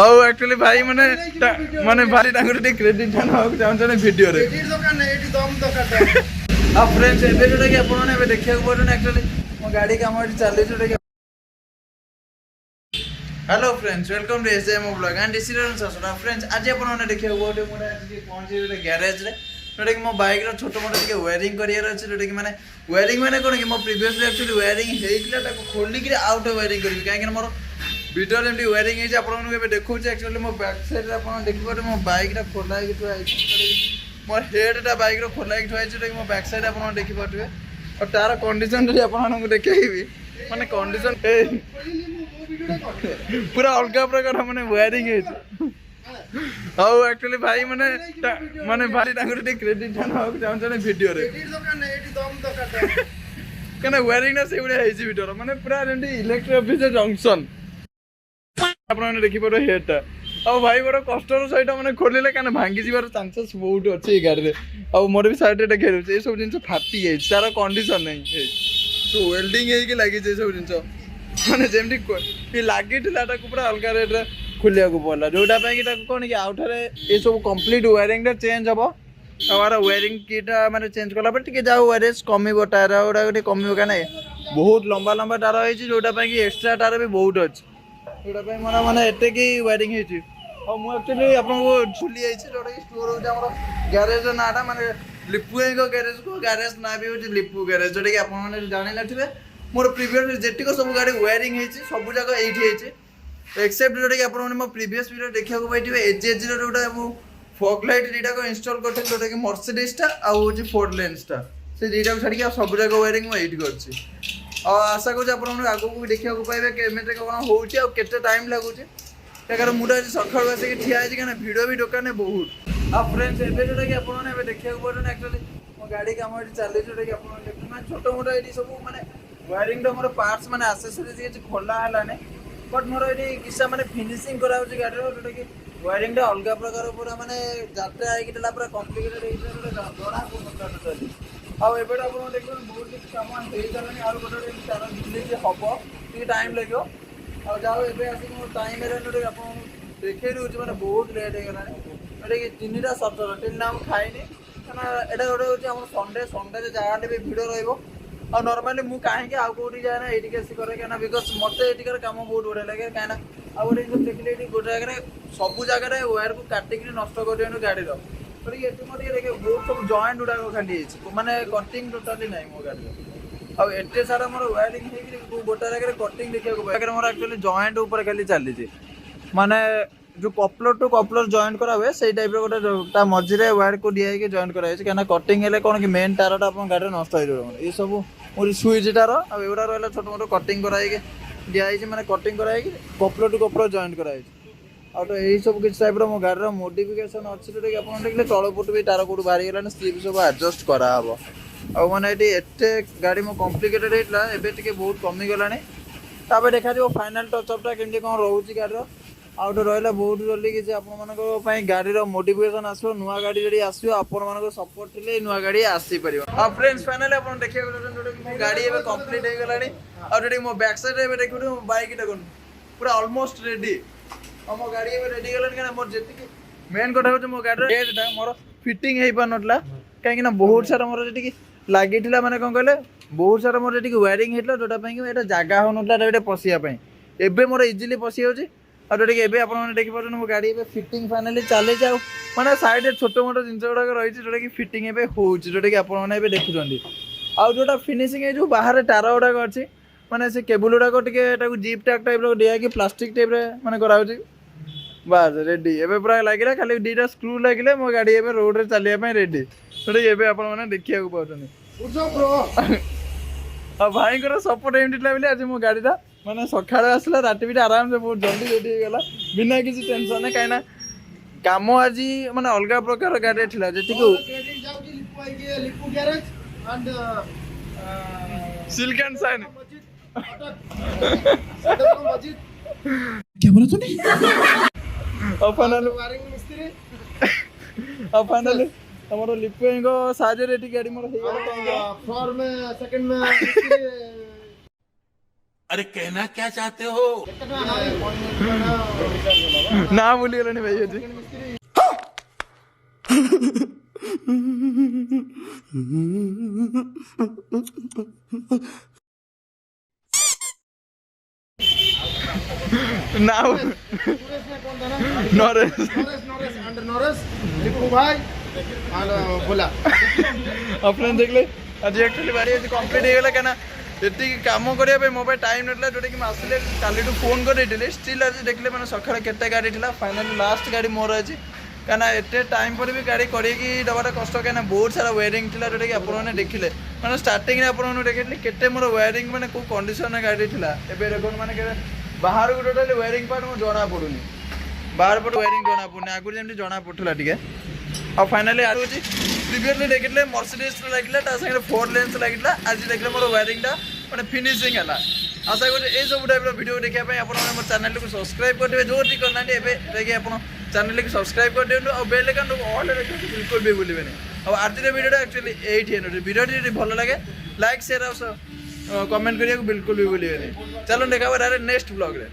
ଆଉ ଆକ୍ଚୁଆଲି ଭାଇ ମାନେ ଭାରି ତାଙ୍କର ଟିକେ କ୍ରେଡିଟ୍ ନେବାକୁ ଚାହୁଁଛନ୍ତି ଭିଡ଼ିଓରେ। ଆଉ ଫ୍ରେଣ୍ଡସ୍ ଏବେ ଯୋଉଟାକି ଆପଣମାନେ ଏବେ ଦେଖିବାକୁ ପାଉଛନ୍ତି ଆକ୍ଚୁଆଲି ମୋ ଗାଡ଼ି କାମ ଏଠି ଚାଲିଛି ଯୋଉଟାକି। Hello friends welcome to SJMO blog and this is Shashwat. Friends आज आपने देखिए गोटे मोटे पहुंचे गोटे गैरेज रे जोटा कि मो बाइक रो छोटो मोटो टिके वेयरिंग करियर अछि जोटा कि माने वेयरिंग माने कोन कि मो प्रीवियसली एक्चुअली वेयरिंग हेइतला ताको खोली कि आउट वेयरिंग करबी काहे कि मोर वीडियो जेमटी वेयरिंग हे जे आपन एबे देखौ छै एक्चुअली मो बैक साइड रे आपन देखि पारे मो बाइक रा खोला कि तो आइ मो हेड टा बाइक रो खोला कि तो आइ जोटा कि मो बैक साइड आपन देखि पारबे और तार कंडीशन रे आपन को देखेबी माने कंडीशन पूरा अलग प्रकार माने वेयरिंग है हाउ एक्चुअली भाई माने भारी तांगर टे क्रेडिट नेବାକୁ चाहछन वीडियो रे कने वेयरिंग ना सेबडे है जी वीडियो माने पूरा जेंटी इलेक्ट्रिक ऑफिस जंक्शन आपन देखि परो हेटा आ भाई बड़ कष्टर सहित माने खोलिले कने भांगी जीवार चांसेस बहुत अछि गाड़ी रे आ मोर भी साइड रे देखे ए सब जिंस फाटी गई तार कंडीशन नहीं सो वेल्डिंग हे कि लागि जे सब जिंस माने जेमती लगी पूरा अलग रेट खोलिया पड़ा जोटा कौन कि आउटे ये सब कम्प्लीट वेयरिंग चेंज हम और वेयरिंग किटा माने चेंज कला जाओ वेरेज कम टायर गुड़ा कम क्या बहुत लंबा लंबा टायर है जोटा कि एक्सट्रा टायर भी बहुत अच्छे जोटा मोर मैंने एत कि वेयरिंग मुझे आपको भूली जाइए जोटा कि स्टोर हो ग्यारेज नाटा माने लिपु ग्यारेज को ग्यारेज ना भी हूँ लिपु ग्यारेज जोटा कि आप जानी ना मोर प्रीवियस जेटिक सब गाड़ी वेयरिंग है सब जगह ये एक्सेप्ट जोटा कि आप मो प्रीवियस वीडियो देखा पाइबे एचएच जोटा फॉग लाइट दुटा को इंस्टॉल करते जोटा कि मर्सिडीज टा आउ फोर लेन्स टा से दुटा को छाड़ी सब जगह वेयरिंग मुझे कर आशा करूँ आप आगे भी देखा पाइबे केमी कौन होते टाइम लगुच यार मुझे आज सकाल आसिक ठिया कहीं भिड़ भी दुकान बहुत आ फ्रेंड्स एवं जोटा कि आप देखा पार्टी एक्चुअली मो गाड़ी कम ये चली जोटा कि आप छोट मोट ये सब माने वायरिंग मोर पार्ट्स माने एक्सेसरीज ये खोला हलाने बट मोर ये किसा माने फिनिशिंग करा होची गाड़ी रो जोटा कि वायरिंग टा अलग प्रकार पूरा माने जात्रा आइ किला पूरा कॉम्प्लिकेटेड हे जोटा जोड़ा को टोटली आ एबेटा आपण देखो बहुत किछ काम हे जालानी और गोटे तार दिल्ली जे हबो टी टाइम लागो आ जाओ एबे आसी मोर टाइम रे जोटा आपण देखे रहउची माने बहुत लेट हे गलानी एटा कि तिनिटा सटर तिन नाम खाइनी ना एटा गोटे होची हमर संडे जागाले भी भिड़ रहइबो और नॉर्मली मु कहीं आउ कौटी जाए ना ये करे क्या बिकज मत ये काम बहुत बढ़िया लगे कहीं आउ गोटे देखिए गोटे जगह सब जगह वायर को काटिक नष्ट कर गाड़ी देखे बहुत सब जॉइंट गुड़ाक खाली माने कटिंग टोटाली ना मो गाड़ी आउ एटे सारा मोर वायरिंग गोटे जगह कटिंग देखा मोर एक्चुअली जॉइंट ऊपर खाली चली माने जो कपलर टू कपलर जॉइंट करा हुए से टाइप गोटे मझे वायर को दिया जॉइंट कराई कहीं कटिंग है कौन कि मेन तारटा आप गाड़ी नष्ट हो ये सब सुइच तार आउटा रहा छोट मोट कटिंग कराई दिखाई माने कटिंग कराई कपलर टू कपलर जॉइंट कराई आउ तो यही सब किसी टाइप मो गाड़ी मोडिफिकेशन अच्छी जोटा कि आप देखिए तलपट भी तार कौट बाहरी गलानी सी भी सब एडजस्ट कराव आउ मैंने ये एत गाड़ी मो कम्प्लिकेटेड होता है बहुत कमिगला देखा फाइनाल टचअपटा केमती कौन रोचे गाड़ी आउट रहा बहुत जल्दी किसी आप गाड़ी मोडिफिकेशन आसो नुआ गाड़ी जी आसो आप सपोर्ट थे नुआ गाड़ी आसीपर हाँ फ्रेंड्स फाइनाली आप देखिए गाड़ी एवं कम्प्लीट हो गलानी और जो मो बैक साइड देखो बाइक देखो पूरा ऑलमोस्ट रेडी और मो गाड़ी रेडी गलानी मोर जी मेन कथा हूँ मो गाड़ी मोर फिटिंग हो पार ना कहीं बहुत सारा मोर जी लगी मैंने कौन कहले बहुत सारा मोर जी वायरिंग होता जोटा जगह हो ना पशियापाई एवं मोर इजिली पशि जाऊँगी और जोटा कि आप देखिए मो गाड़ी फिटिंग फाइनाली चली जाओ मैंने साइड छोट मोट जिन गुड़ाक रही जोटा कि फिटिंग एवं हो जोटा कि आपने देखुं आउ जोटा फिनिशिंग जो बाहर टार गुड़ाक अच्छी माने से केबुल गुड़ाक टे जीप टैग टाइप दिया कि प्लास्टिक टाइप माने कराऊँ बास रेडी एवं पूरा लगे खाली दुटा स्क्रू लगे मो गाड़ी एवं रोड रे चलिए रेडी जोटा कि आपने देखा पाँच भाई सपोर्ट एमती आज मो गाड़ी मैंने सका आसला राति भी आराम से बहुत जल्दी रेडी हो गला बिना किसी टेंशन कहीं काम आज माने अलग प्रकार गाड़ी थिला जेति को सिल्क एंड शाइन क्या बोला तूने फाइनली हमरो लिपु को साजे रेडी गाड़ी मोर हे गला फ्लोर में सेकंड में अरे कहना क्या चाहते हो ନା ଭୁଲିଗଲାଣି ଭାଇ ଅଛି ନା Naresh and Norris, Lipu Bhai and Bhola. अपने देख ले आज एक्चुअली बारी आज कंप्लीट हो गला काना एति काम करिया पे मोबाइल टाइम नटला जोटे कि आसले कालीटू फोन करैटिले स्टिल आज देखले माने सखरा केते गाड़ी थिला फाइनली लास्ट गाड़ी मोर अछि काना एते टाइम पर भी गाड़ी करी कि दबाटा कष्ट काना बहुत सारा वायरिंग थिला जोटे कि आपण माने देखिले माने स्टार्टिंग रे आपण माने देखिले केते मोर वायरिंग माने को कंडीशन रे गाड़ी थिला एबे देखो माने के बाहर को टोटली वायरिंग पार्ट मो जणा पडुनी बाहर पट वायरिंग जणा पडुनी आगु जेमति जणा पडथला ठीक है अब फाइनली आ होची प्रीवियसली देखिले मर्सिडीज लागिला ता संगे 4 लेन्स लागिला आज देखले मोर वायरिंग ता माने फिनिशिंग हला आशा करी ए सब टाइप वीडियो देखिया पे आपण हमर चैनल को सब्सक्राइब कर देबे जो टी करना एबे देखि आपण चैनल को सब्सक्राइब कर देनु और बेल आइकन को ऑल रखो बिल्कुल भी भूलिबे नहीं अब आज रे वीडियो एक्चुअली 8 है वीडियो टी भलो लागे लाइक शेयर और कमेंट करिया को बिल्कुल भी भूलिबे नहीं चलो देखाबो डायरेक्ट नेक्स्ट ब्लॉग रे।